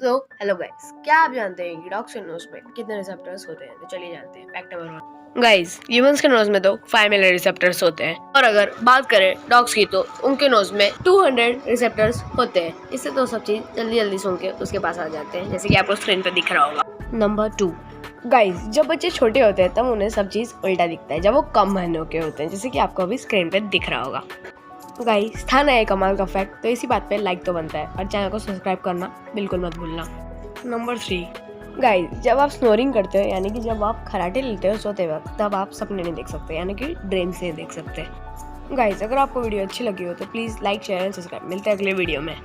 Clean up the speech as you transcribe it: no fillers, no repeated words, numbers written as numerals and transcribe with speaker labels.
Speaker 1: So hello guys, क्या आप जानते हैं कि डॉग्स के नोज में कितने रिसेप्टर्स होते हैं? तो चलिए जानते हैं। फैक्ट नंबर 1 गाइस, ह्यूमंस के नोज में तो 5 मिलियन रिसेप्टर्स होते हैं, और अगर बात करें डॉग्स की तो उनके नोज में 200 रिसेप्टर्स होते हैं। इससे तो सब चीज जल्दी जल्दी सुन के उसके पास आ जाते हैं, जैसे कि आपको स्क्रीन पे दिख रहा होगा। नंबर 2 गाइस, जब बच्चे छोटे होते हैं तब उन्हें सब चीज उल्टा दिखता है जब वो कम महीनों के होते हैं, जैसे कि आपको अभी स्क्रीन पे दिख रहा होगा। गाइस, था ना ये कमाल का फैक्ट? तो इसी बात पे लाइक तो बनता है और चैनल को सब्सक्राइब करना बिल्कुल मत भूलना। नंबर 3 गाइस, जब आप स्नोरिंग करते हो यानी कि जब आप खराटे लेते हो सोते वक्त, तब आप सपने नहीं देख सकते, यानी कि ड्रीम से देख सकते हैं। गाइस, अगर आपको वीडियो अच्छी लगी हो तो please like share and subscribe. मिलते हैं अगले वीडियो में।